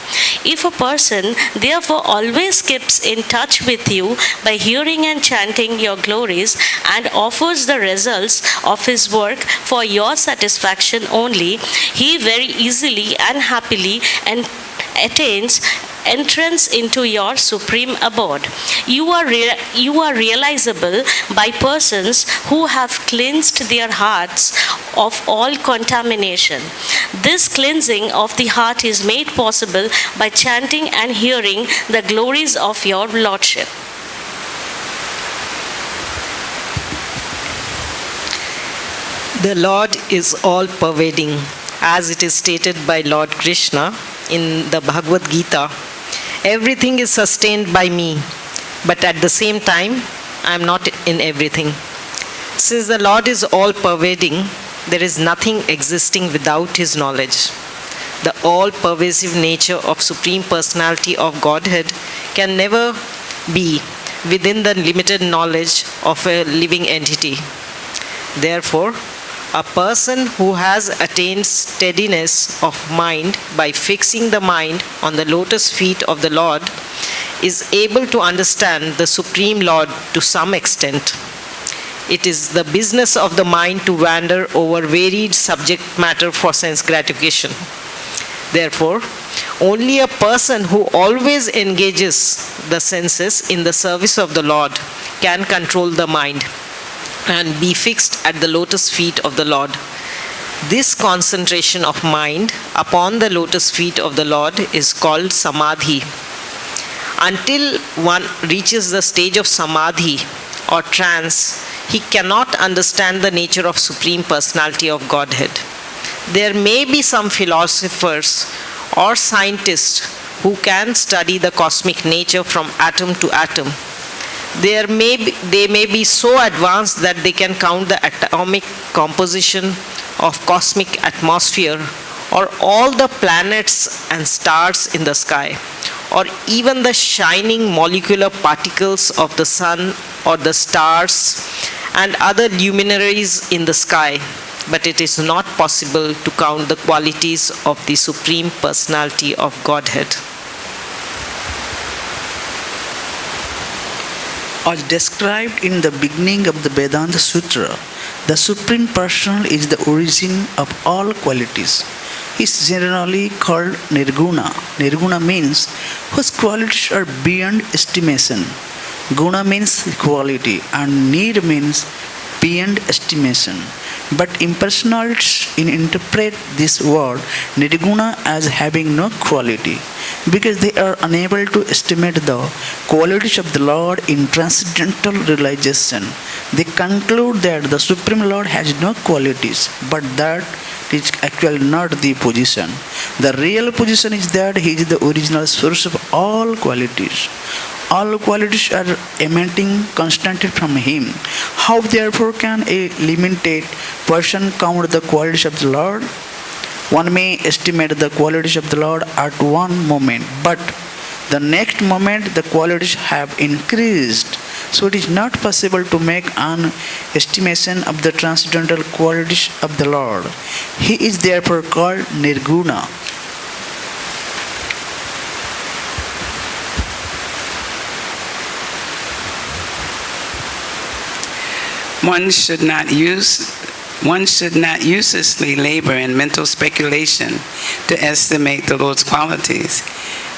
If a person therefore always keeps in touch with you by hearing and chanting your glories and offers the results of his work for your satisfaction only, he very easily and happily attains entrance into your supreme abode. You are realizable by persons who have cleansed their hearts of all contamination. This cleansing of the heart is made possible by chanting and hearing the glories of your Lordship. The Lord is all-pervading, as it is stated by Lord Krishna in the Bhagavad-Gita. Everything is sustained by me, but at the same time, I am not in everything. Since the Lord is all-pervading, there is nothing existing without His knowledge. the all-pervasive nature of Supreme Personality of Godhead can never be within the limited knowledge of a living entity. Therefore, a person who has attained steadiness of mind by fixing the mind on the lotus feet of the Lord is able to understand the Supreme Lord to some extent. It is the business of the mind to wander over varied subject matter for sense gratification. Therefore, only a person who always engages the senses in the service of the Lord can control the mind and be fixed at the lotus feet of the Lord. This concentration of mind upon the lotus feet of the Lord is called samadhi. Until one reaches the stage of samadhi or trance, he cannot understand the nature of Supreme Personality of Godhead. There may be some philosophers or scientists who can study the cosmic nature from atom to atom. They may be so advanced that they can count the atomic composition of cosmic atmosphere or all the planets and stars in the sky, or even the shining molecular particles of the sun or the stars and other luminaries in the sky. But it is not possible to count the qualities of the Supreme Personality of Godhead. As described in the beginning of the Vedanta Sutra, the Supreme Personal is the origin of all qualities. He is generally called Nirguna. Nirguna means whose qualities are beyond estimation. Guna means quality and Nir means beyond estimation. But impersonalists interpret this word Nirguna as having no quality because they are unable to estimate the qualities of the Lord in transcendental realization. They conclude that the Supreme Lord has no qualities, but that is actually not the position. The real position is that He is the original source of all qualities. All qualities are emanating constantly from Him. How therefore can a limited person count the qualities of the Lord? One may estimate the qualities of the Lord at one moment, but the next moment the qualities have increased. So it is not possible to make an estimation of the transcendental qualities of the Lord. He is therefore called Nirguna. One should not uselessly labor in mental speculation to estimate the Lord's qualities.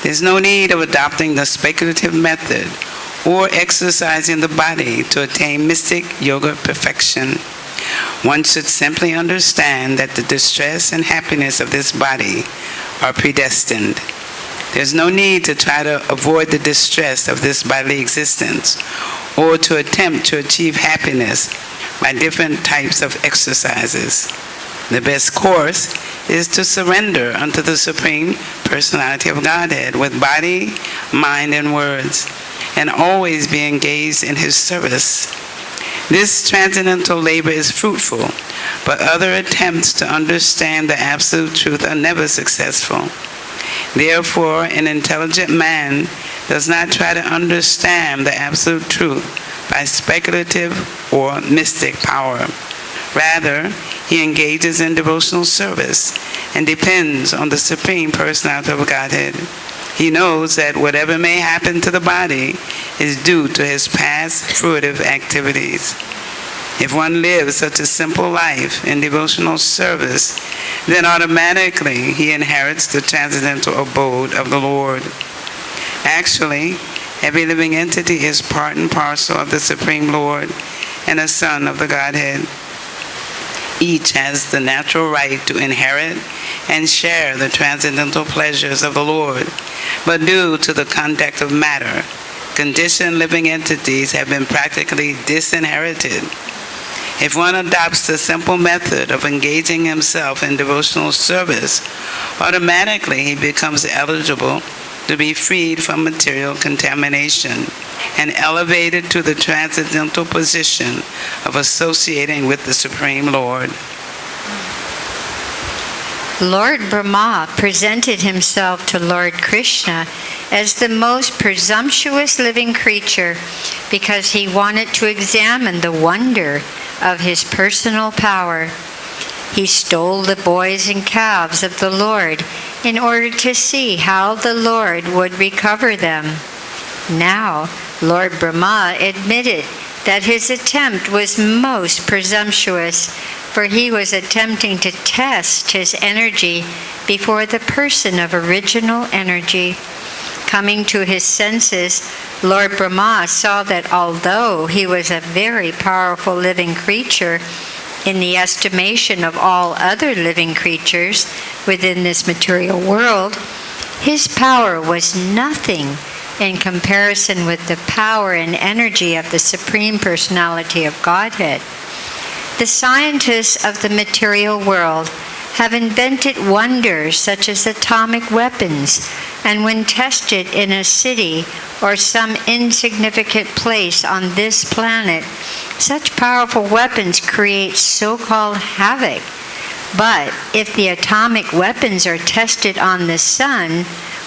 There's no need of adopting the speculative method or exercising the body to attain mystic yoga perfection. One should simply understand that the distress and happiness of this body are predestined. There's no need to try to avoid the distress of this bodily existence or to attempt to achieve happiness by different types of exercises. The best course is to surrender unto the Supreme Personality of Godhead with body, mind, and words, and always be engaged in His service. This transcendental labor is fruitful, but other attempts to understand the absolute truth are never successful. Therefore, an intelligent man does not try to understand the absolute truth by speculative or mystic power. Rather, he engages in devotional service and depends on the Supreme Personality of Godhead. He knows that whatever may happen to the body is due to his past fruitive activities. If one lives such a simple life in devotional service, then automatically he inherits the transcendental abode of the Lord. Actually, every living entity is part and parcel of the Supreme Lord and a son of the Godhead. Each has the natural right to inherit and share the transcendental pleasures of the Lord, but due to the conduct of matter, conditioned living entities have been practically disinherited. If one adopts the simple method of engaging himself in devotional service, automatically he becomes eligible to be freed from material contamination and elevated to the transcendental position of associating with the Supreme Lord. Lord Brahma presented himself to Lord Krishna as the most presumptuous living creature because he wanted to examine the wonder of his personal power. He stole the boys and calves of the Lord in order to see how the Lord would recover them. Now, Lord Brahma admitted that his attempt was most presumptuous, for he was attempting to test his energy before the person of original energy. Coming to his senses, Lord Brahma saw that although he was a very powerful living creature, in the estimation of all other living creatures within this material world, his power was nothing in comparison with the power and energy of the Supreme Personality of Godhead. The scientists of the material world have invented wonders such as atomic weapons, and when tested in a city or some insignificant place on this planet, such powerful weapons create so-called havoc. But if the atomic weapons are tested on the sun,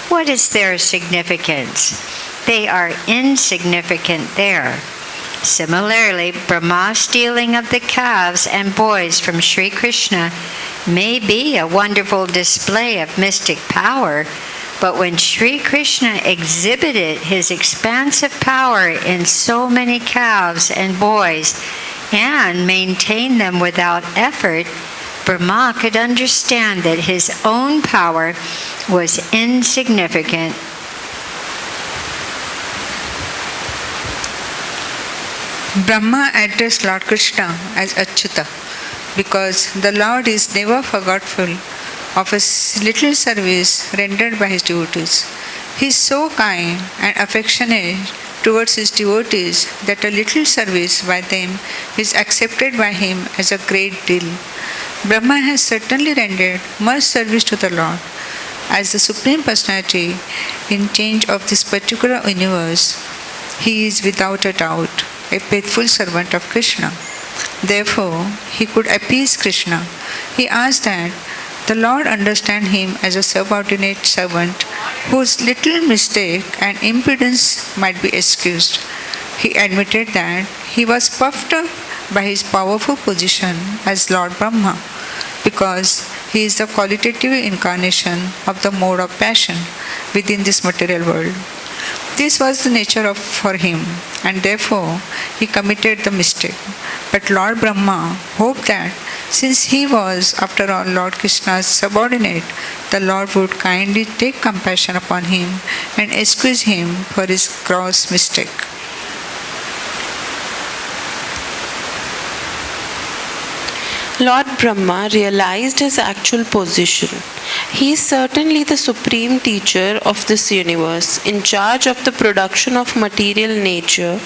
what is their significance? They are insignificant there. Similarly, Brahma's stealing of the calves and boys from Sri Krishna may be a wonderful display of mystic power, but when Sri Krishna exhibited his expansive power in so many calves and boys and maintained them without effort, Brahma could understand that his own power was insignificant. Brahma addressed Lord Krishna as Achyuta because the Lord is never forgetful of a little service rendered by his devotees. He is so kind and affectionate towards his devotees that a little service by them is accepted by him as a great deal. Brahma has certainly rendered much service to the Lord. As the Supreme Personality in charge of this particular universe, he is without a doubt a faithful servant of Krishna. Therefore, he could appease Krishna. He asked that the Lord understand him as a subordinate servant whose little mistake and impudence might be excused. He admitted that he was puffed up by his powerful position as Lord Brahma because he is the qualitative incarnation of the mode of passion within this material world. This was the nature for him, and therefore he committed the mistake. But Lord Brahma hoped that since he was, after all, Lord Krishna's subordinate, the Lord would kindly take compassion upon him and excuse him for his gross mistake. Lord Brahma realized his actual position. He is certainly the supreme teacher of this universe, in charge of the production of material nature,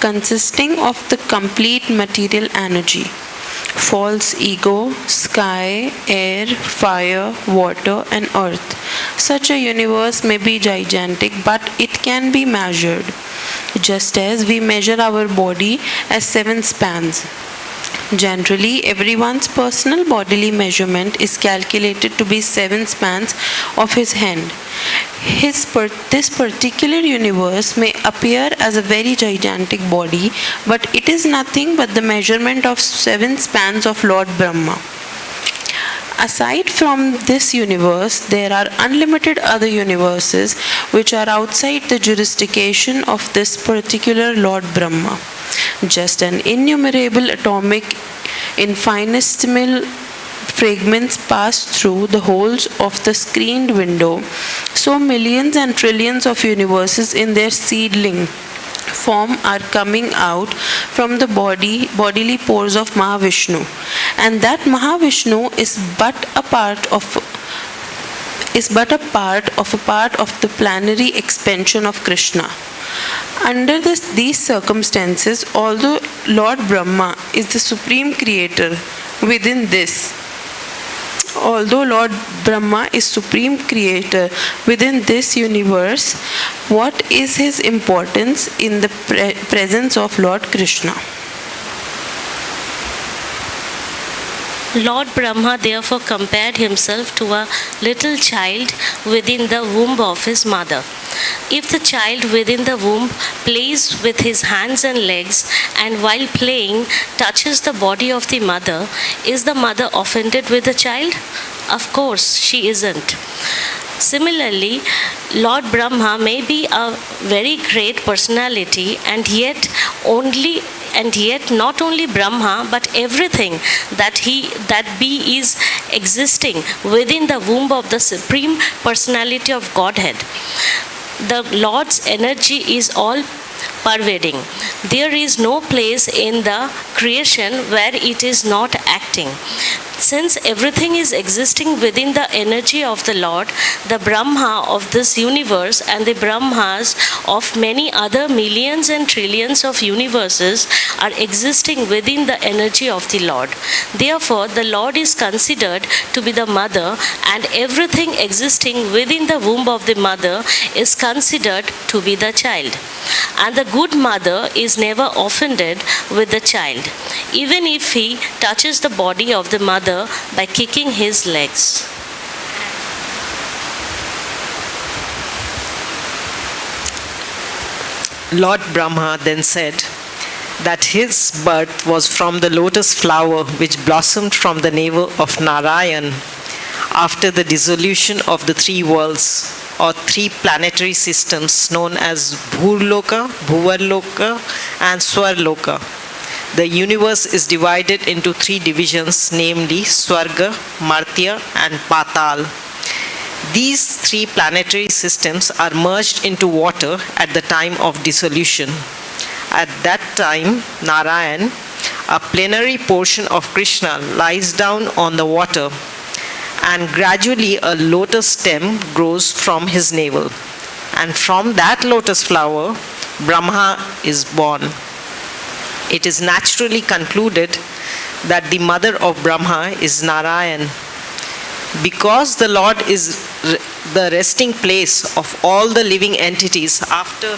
consisting of the complete material energy. False ego, sky, air, fire, water, and earth. Such a universe may be gigantic, but it can be measured, just as we measure our body as 7 spans. Generally, everyone's personal bodily measurement is calculated to be 7 spans of his hand. This particular universe may appear as a very gigantic body, but it is nothing but the measurement of 7 spans of Lord Brahma. Aside from this universe, there are unlimited other universes which are outside the jurisdiction of this particular Lord Brahma. Just an innumerable atomic infinitesimal fragments pass through the holes of the screened window, so millions and trillions of universes in their seedling form are coming out from the bodily pores of Mahavishnu, and that Mahavishnu is but a part of the planetary expansion of Krishna. Under these circumstances, although Lord Brahma is the supreme creator within this universe, what is his importance in the presence of Lord Krishna? Lord Brahma therefore compared himself to a little child within the womb of his mother. If the child within the womb plays with his hands and legs and while playing touches the body of the mother, is the mother offended with the child? Of course, she isn't. Similarly, Lord Brahma may be a very great personality and yet not only Brahma but everything that be is existing within the womb of the Supreme Personality of Godhead. The Lord's energy is all pervading. There is no place in the creation where it is not acting. Since everything is existing within the energy of the Lord, the Brahma of this universe and the Brahmas of many other millions and trillions of universes are existing within the energy of the Lord. Therefore, the Lord is considered to be the mother, and everything existing within the womb of the mother is considered to be the child. And the good mother is never offended with the child, even if he touches the body of the mother by kicking his legs. Lord Brahma then said that his birth was from the lotus flower which blossomed from the navel of Narayan after the dissolution of the three worlds or three planetary systems known as Bhurloka, Bhuvarloka and Swarloka. The universe is divided into three divisions, namely Swarga, Martya and Patal. These three planetary systems are merged into water at the time of dissolution. At that time, Narayan, a plenary portion of Krishna, lies down on the water, and gradually a lotus stem grows from his navel. And from that lotus flower, Brahma is born. It is naturally concluded that the mother of Brahma is Narayan. Because the Lord is the resting place of all the living entities after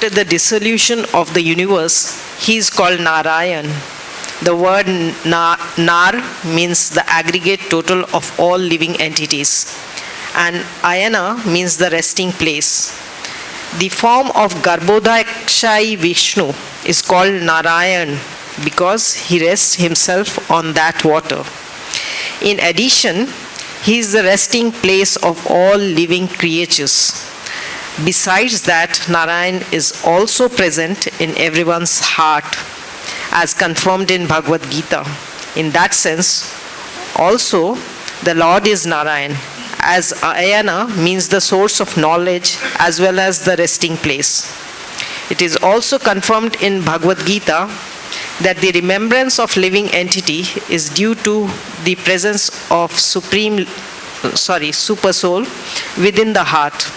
the dissolution of the universe, he is called Narayan. The word Nar means the aggregate total of all living entities, and Ayana means the resting place. The form of Garbhodakshai Vishnu is called Narayan because he rests himself on that water. In addition, he is the resting place of all living creatures. Besides that, Narayan is also present in everyone's heart, as confirmed in Bhagavad-Gita. In that sense, also, the Lord is Narayan, as Ayana means the source of knowledge as well as the resting place. It is also confirmed in Bhagavad-Gita that the remembrance of living entity is due to the presence of Super Soul within the heart.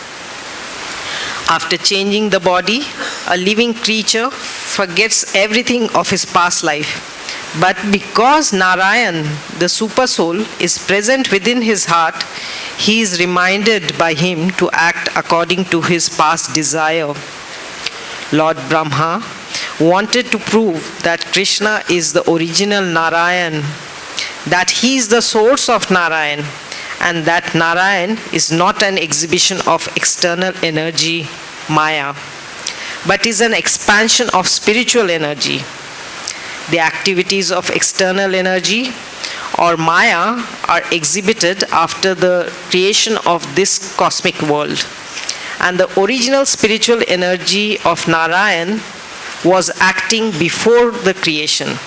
After changing the body, a living creature forgets everything of his past life. But because Narayan, the Super Soul, is present within his heart, he is reminded by him to act according to his past desire. Lord Brahma wanted to prove that Krishna is the original Narayan, that he is the source of Narayan, and that Narayan is not an exhibition of external energy, Maya, but is an expansion of spiritual energy. The activities of external energy or Maya are exhibited after the creation of this cosmic world. And the original spiritual energy of Narayan was acting before the creation.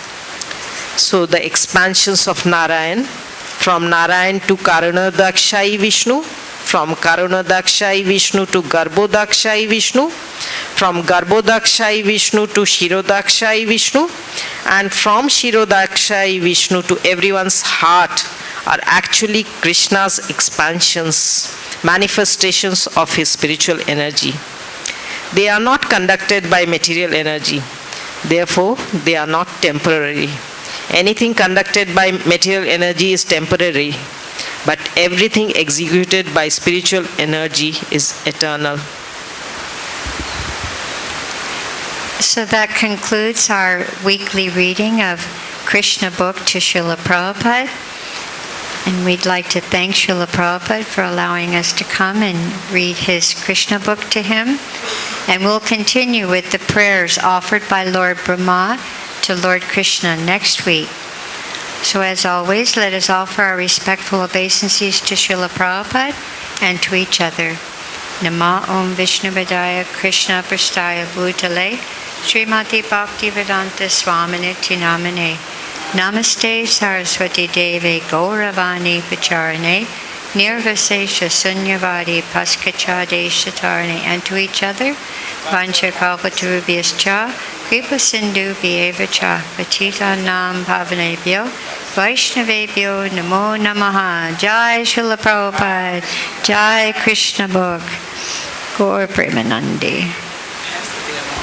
So the expansions of Narayan, from Narayan to Karunadakshai Vishnu, from Karunadakshai Vishnu to Garbhodakshai Vishnu, from Garbhodakshai Vishnu to Shirodakshai Vishnu, and from Shirodakshai Vishnu to everyone's heart are actually Krishna's expansions, manifestations of his spiritual energy. They are not conducted by material energy. Therefore, they are not temporary. Anything conducted by material energy is temporary, but everything executed by spiritual energy is eternal. So that concludes our weekly reading of Krishna book to Srila Prabhupada. And we'd like to thank Srila Prabhupada for allowing us to come and read his Krishna book to him. And we'll continue with the prayers offered by Lord Brahma to Lord Krishna next week. So as always, let us offer our respectful obeisances to Srila Prabhupada and to each other. Nama Om Vishnu Padaya Krishna Prastaya Bhutale Srimati Bhakti-Vedanta Swaminiti Namane Namaste Saraswati Deve Gauravani Pacharane Nirvasesha Sunyavadi Paskachade Shatarane. And to each other, Vancha Kalpatarubhyascha Kripa Sindhu Bhyevacha Patita Nam Pavanebhyo Vaishnavebhyo Namo Namaha. Jai Srila Prabhupada, Jai Krishna Book, Gaur Premanandi.